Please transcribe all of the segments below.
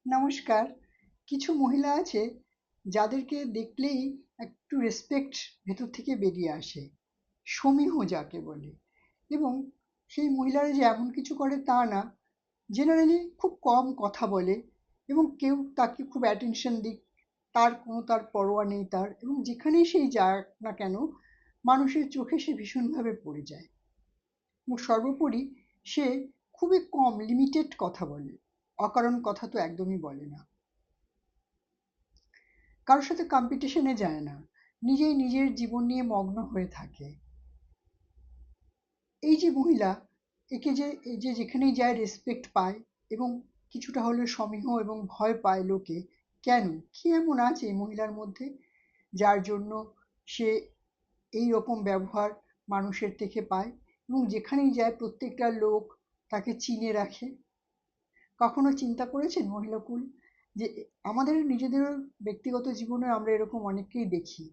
নমস্কার। কিছু মহিলা আছে যাদেরকে দেখলেই একটু রেসপেক্ট ভেতর থেকে বেরিয়ে আসে, সমীহ যাকে বলে। এবং সেই মহিলারা যে এমন কিছু করে তা না, জেনারেলি খুব কম কথা বলে এবং কেউ তাকে খুব অ্যাটেনশন দিক তার পরোয়া নেই তার, এবং যেখানেই সেই যাক না কেন মানুষের চোখে সে ভীষণভাবে পড়ে যায়। এবং সর্বোপরি সে খুবই কম লিমিটেড কথা বলে, অকারণ কথা তো একদমই বলে না, কারোর সাথে কম্পিটিশনে যায় না, নিজেই নিজের জীবন নিয়ে মগ্ন হয়ে থাকে। এই যে মহিলা, একে যে এই যে যেখানেই যায় রেসপেক্ট পায় এবং কিছুটা হলেও সমীহ এবং ভয় পায় লোকে। কেন? কি এমন আছে এই মহিলার মধ্যে যার জন্য সে এই রকম ব্যবহার মানুষের থেকে পায় এবং যেখানেই যায় প্রত্যেকটা লোক তাকে চিনে রাখে? কখনো চিন্তা করেছেন মহিলাকুল যে আমাদের নিজেদের ব্যক্তিগত জীবনে আমরা এরকম অনেককেই দেখি।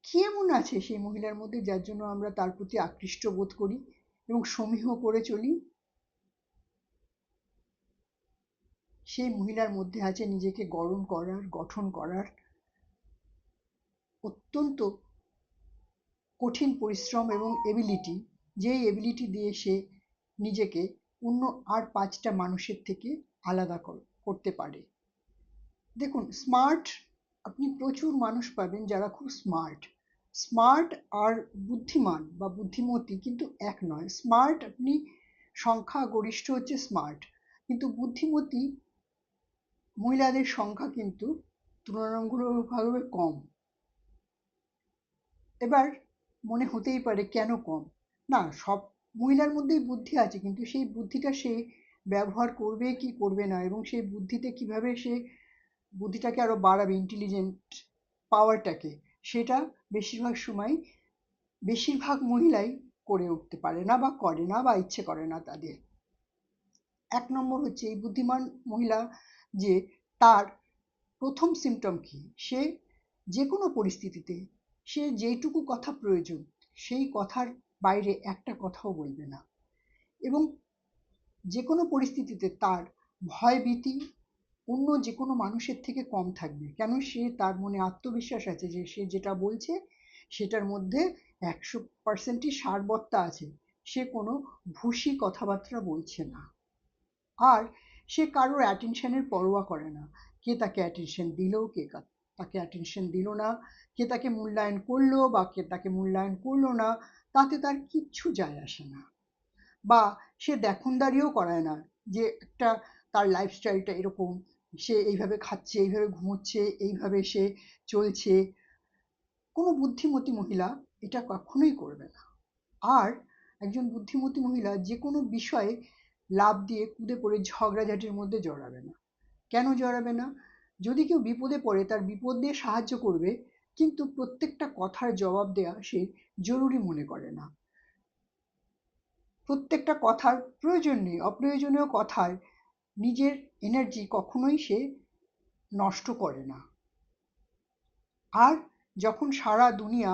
কি এমন আছে সেই মহিলার মধ্যে যার জন্য আমরা তার প্রতি আকৃষ্ট বোধ করি এবং সমীহ করে চলি? সেই মহিলার মধ্যে আছে নিজেকে গঠন করার অত্যন্ত কঠিন পরিশ্রম এবং এবিলিটি, যেই এবিলিটি দিয়ে সে নিজেকে অন্য আর ৫টা মানুষের থেকে আলাদা করতে পারে। দেখুন, স্মার্ট, আপনি প্রচুর মানুষ পাবেন যারা খুব স্মার্ট। স্মার্ট আর বুদ্ধিমান বা বুদ্ধিমতী কিন্তু এক নয়। স্মার্ট আপনি সংখ্যাগরিষ্ঠ হচ্ছে স্মার্ট, কিন্তু বুদ্ধিমতী মহিলাদের সংখ্যা কিন্তু তুলনামূলকভাবে কম। এবার মনে হতেই পারে কেন কম? না, সব মহিলার মধ্যেই বুদ্ধি আছে, কিন্তু সেই বুদ্ধিটা সে ব্যবহার করবে কি করবে না, এবং সেই বুদ্ধিতে কিভাবে সে বুদ্ধিটাকে আরো বাড়াবে, ইন্টেলিজেন্ট পাওয়ারটাকে, সেটা বেশিরভাগ সময় বেশিরভাগ মহিলাই করে উঠতে পারে না বা করে না বা ইচ্ছে করে না তাদের। এক নম্বর হচ্ছে এই বুদ্ধিমান মহিলা যে তার প্রথম সিমটম কি, সে যে কোনো পরিস্থিতিতে সে যেইটুকু কথা প্রয়োজন সেই কথার বাইরে একটা কথাও বলবে না, এবং যে কোনো পরিস্থিতিতে তার ভয় ভীতি অন্য যে কোনো মানুষের থেকে কম থাকবে। কেন? সে তার মনে আত্মবিশ্বাস আছে যে সে যেটা বলছে সেটার মধ্যে ১০০%ই সারবত্তা আছে। সে কোনো ভুসি কথাবার্তা বলছে না। আর সে কারোর অ্যাটেনশনের পরোয়া করে না। কে তাকে অ্যাটেনশন দিল, তাকে অ্যাটেনশন দিল না, কে তাকে মূল্যায়ন করলো বা কে তাকে মূল্যায়ন করলো না, তাতে তার কিচ্ছু যায় আসে না। বা সে দেখনদারিও করায় না যে একটা তার লাইফস্টাইলটা এরকম, সে এইভাবে খাচ্ছে, এইভাবে ঘুমোচ্ছে, এইভাবে সে চলছে। কোনো বুদ্ধিমতী মহিলা এটা কখনোই করবে না। আর একজন বুদ্ধিমতী মহিলা যে কোনো বিষয়ে লাফ দিয়ে কুদে পড়ে ঝগড়াঝাটির মধ্যে জড়াবে না। কেন জড়াবে না? যদি কেউ বিপদে পড়ে তার বিপদ দিয়ে সাহায্য করবে, কিন্তু প্রত্যেকটা কথার জবাব দেওয়া সে জরুরি মনে করে না। প্রত্যেকটা কথার প্রয়োজন নেই, অপ্রয়োজনীয় কথায় নিজের এনার্জি কখনোই সে নষ্ট করে না। আর যখন সারা দুনিয়া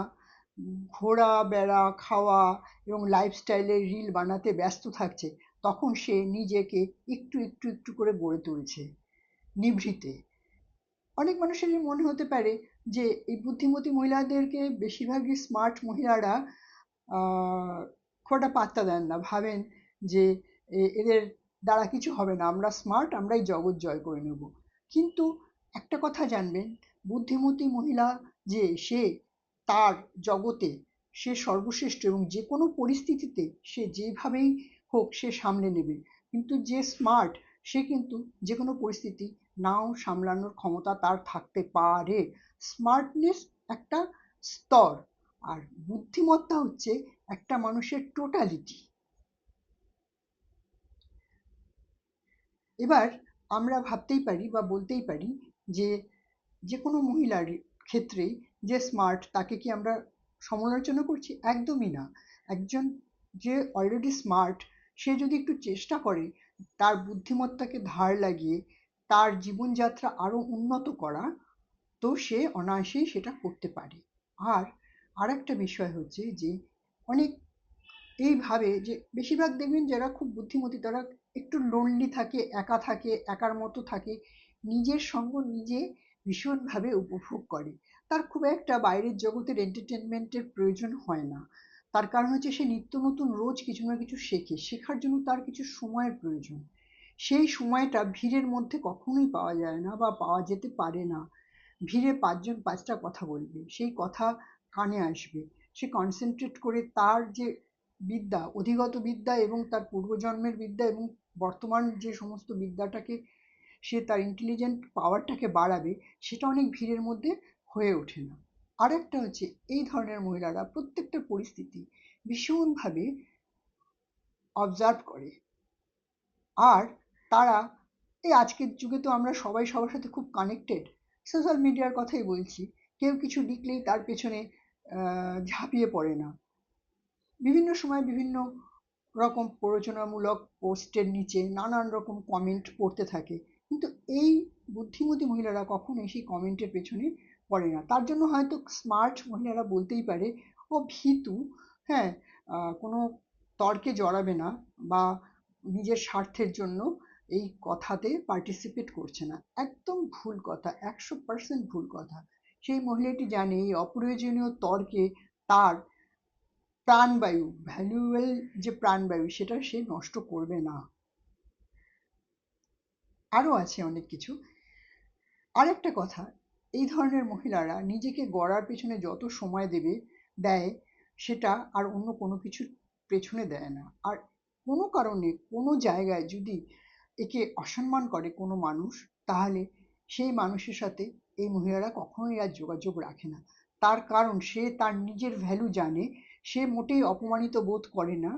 ঘোরা বেড়া খাওয়া এবং লাইফস্টাইলের রিল বানাতে ব্যস্ত থাকছে, তখন সে নিজেকে একটু একটু একটু করে গড়ে তুলছে নিভৃতে। অনেক মানুষেরই মনে হতে পারে যে এই বুদ্ধিমতী মহিলাদেরকে বেশিরভাগই স্মার্ট মহিলারা খুব একটা পাত্তা দেন না, ভাবেন যে এদের দ্বারা কিছু হবে না, আমরা স্মার্ট, আমরাই জগৎ জয় করে নেব। কিন্তু একটা কথা জানবেন, বুদ্ধিমতী মহিলা যে সে তার জগতে সে সর্বশ্রেষ্ঠ এবং যে কোনো পরিস্থিতিতে সে যেভাবেই হোক সে সামলে নেবে। কিন্তু যে স্মার্ট সে কিন্তু যে কোনো পরিস্থিতি নাও সামলানোর ক্ষমতা তার থাকতে পারে। স্মার্টনেস একটা স্তর, আর বুদ্ধিমত্তা হচ্ছে একটা মানুষের টোটালিটি। এবার আমরা ভাবতেই পারি বা বলতেই পারি যে যে কোনো মহিলার ক্ষেত্রেই যে স্মার্ট তাকে কি আমরা সমালোচনা করছি? একদমই না। একজন যে অলরেডি স্মার্ট, সে যদি একটু চেষ্টা করে তার বুদ্ধিমত্তাকে ধার লাগিয়ে তার জীবনযাত্রা আরো উন্নত করা, তো সে অনায়াসেই সেটা করতে পারে। আর আরেকটা বিষয় হচ্ছে যে অনেক এইভাবে যে বেশিরভাগ দেখবেন যারা খুব বুদ্ধিমতী তারা একটু লোনলি থাকে, একা থাকে, একার মতো থাকে, নিজের সঙ্গ নিজে ভীষণভাবে উপভোগ করে। তার খুব একটা বাইরের জগতের এন্টারটেনমেন্টের প্রয়োজন হয় না। তার কারণ হচ্ছে সে নিত্য নতুন রোজ কিছু না কিছু শেখে, শেখার জন্য তার কিছু সময়ের প্রয়োজন। সেই সময়টা ভিড়ের মধ্যে কখনোই পাওয়া যায় না বা পাওয়া যেতে পারে না। ভিড়ে পাঁচজন পাঁচটা কথা বলবে, সেই কথা কানে আসবে, সে কনসেন্ট্রেট করে তার যে বিদ্যা, অধিগত বিদ্যা এবং তার পূর্বজন্মের বিদ্যা এবং বর্তমান যে সমস্ত বিদ্যাটাকে সে তার ইন্টেলিজেন্ট পাওয়ারটাকে বাড়াবে, সেটা অনেক ভিড়ের মধ্যে হয়ে ওঠে না। আরেকটা হচ্ছে এই ধরনের মহিলারা প্রত্যেকটা পরিস্থিতি ভীষণভাবে অবজার্ভ করে। আর তারা এই আজকের যুগে তো আমরা সবাই সবার সাথে খুব কানেক্টেড, সোশ্যাল মিডিয়ার কথাই বলছি, কেউ কিছু লিখলেই তার পেছনে ঝাঁপিয়ে পড়ে না, বিভিন্ন সময় বিভিন্ন রকম প্ররোচনামূলক পোস্টের নিচে নানান রকম কমেন্ট পড়তে থাকে, কিন্তু এই বুদ্ধিমতী মহিলারা কখনোই সেই কমেন্টের পেছনে পড়ে না। তার জন্য হয়তো স্মার্ট মহিলারা বলতেই পারে ও ভীতু, হ্যাঁ, কোনো তর্কে জড়াবে না বা নিজের স্বার্থের জন্য এই কথাতে পার্টিসিপেট করছে না। একদম ভুল কথা, 100% ভুল কথা। সেই মহিলাটি জানে এই অপ্রয়োজনীয় তর্কে তার প্রাণবায়ু, ভ্যালুয়েবল যে প্রাণবায়ু সেটা সে নষ্ট করবে না। আরও আছে অনেক কিছু। আরেকটা কথা, এই ধরনের মহিলারা নিজেকে গড়ার পেছনে যত সময় দেয় সেটা আর অন্য কোনো কিছুর পেছনে দেয় না। আর কোনো কারণে কোনো জায়গায় যদি একে অসম্মান করে কোনো মানুষ, তাহলে সেই মানুষের সাথে এই মহিলারা কখনোই আর যোগাযোগ রাখে না। তার কারণ সে তার নিজের ভ্যালু জানে, সে মোটেই অপমানিত বোধ করে না।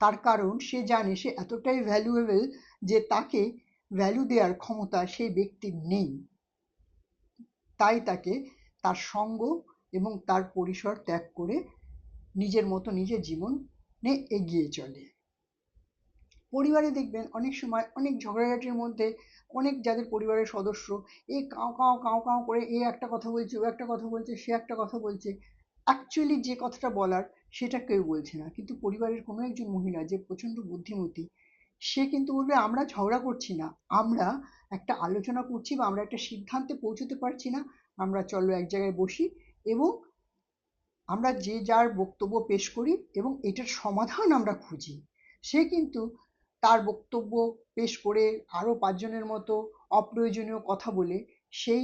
তার কারণ সে জানে সে এতটাই ভ্যালুয়েবল যে তাকে ভ্যালু দেওয়ার ক্ষমতা সেই ব্যক্তির নেই। তাই তাকে তার সঙ্গ এবং তার পরিসর ত্যাগ করে নিজের মতো নিজের জীবনে এগিয়ে চলে। পরিবারে দেখবেন অনেক সময় অনেক ঝগড়াঝাটির মধ্যে অনেক যাদের পরিবারের সদস্য এ কাঁও কাঁও কাঁও কাঁও করে এ একটা কথা বলছে, ও একটা কথা বলছে, সে একটা কথা বলছে, অ্যাকচুয়ালি যে কথাটা বলার সেটা কেউ বলছে না। কিন্তু পরিবারের কোনো একজন মহিলা যে প্রচণ্ড বুদ্ধিমতী, সে কিন্তু বলবে আমরা ঝগড়া করছি না, আমরা একটা আলোচনা করছি বা আমরা একটা সিদ্ধান্তে পৌঁছতে পারছি না, আমরা চলো এক জায়গায় বসি এবং আমরা যে যার বক্তব্য পেশ করি এবং এটার সমাধান আমরা খুঁজি। সে কিন্তু তার বক্তব্য পেশ করে আরও পাঁচজনের মতো অপ্রয়োজনীয় কথা বলে সেই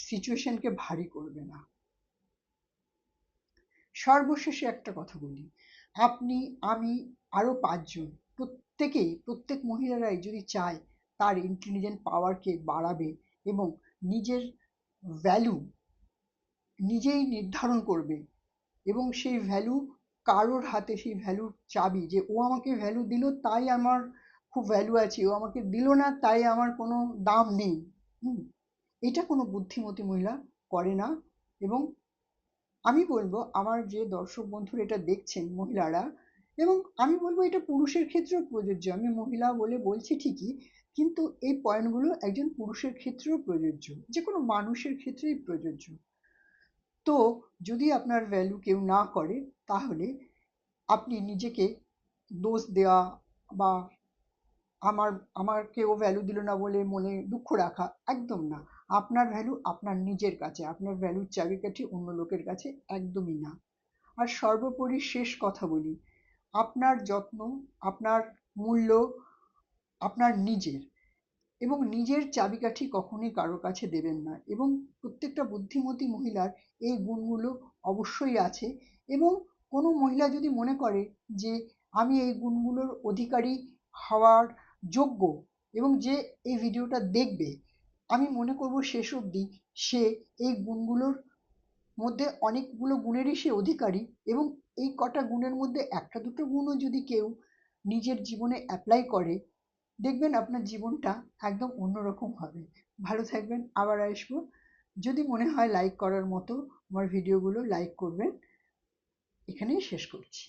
সিচুয়েশনকে ভারী করবে না। সর্বশেষে একটা কথা বলি, আপনি, আমি, আরও পাঁচজন, প্রত্যেক মহিলারাই যদি চায় তার ইন্টেলিজেন্ট পাওয়ারকে বাড়াবে এবং নিজের ভ্যালু নিজেই নির্ধারণ করবে এবং সেই ভ্যালু কারোর হাতে সেই ভ্যালুর চাবি যে ও আমাকে ভ্যালু দিল তাই আমার খুব ভ্যালু আছে, ও আমাকে দিল না তাই আমার কোনো দাম নেই, হুম, এটা কোনো বুদ্ধিমতী মহিলা করে না। এবং আমি বলবো আমার যে দর্শক বন্ধুরা এটা দেখছেন মহিলারা, এবং আমি বলবো এটা পুরুষের ক্ষেত্রেও প্রযোজ্য, আমি মহিলা বলে বলছি ঠিকই, কিন্তু এই পয়েন্টগুলো একজন পুরুষের ক্ষেত্রেও প্রযোজ্য, যে কোনো মানুষের ক্ষেত্রেই প্রযোজ্য। তো যদি আপনার ভ্যালু কেউ না করে, তাহলে আপনি নিজেকে দোষ দেওয়া বা আমার আমাকে ও ভ্যালু দিল না বলে মনে দুঃখ রাখা একদম না। আপনার ভ্যালু আপনার নিজের কাছে, আপনার ভ্যালুর চাবিকাঠি অন্য লোকের কাছে একদমই না। আর সর্বোপরি শেষ কথা বলি, আপনার যত্ন, আপনার মূল্য আপনার নিজের, এবং নিজের চাবিকাঠি কখনোই কারোর কাছে দেবেন না। এবং প্রত্যেকটা বুদ্ধিমতী মহিলার এই গুণগুলো অবশ্যই আছে। এবং কোনো মহিলা যদি মনে করে যে আমি এই গুণগুলোর অধিকারী হওয়ার যোগ্য এবং যে এই ভিডিওটা দেখবে, আমি মনে করব শেষ অবধি সে এই গুণগুলোর মধ্যে অনেকগুলো গুণেরই সে অধিকারী, এবং এই কটা গুণের মধ্যে একটা দুটো গুণও যদি কেউ নিজের জীবনে অ্যাপ্লাই করে, দেখবেন আপনার জীবনটা একদম অন্যরকম হবে। ভালো থাকবেন, আবার আসবো। যদি মনে হয় লাইক করার মতো আমার ভিডিওগুলো লাইক করবেন। এখানেই শেষ করছি।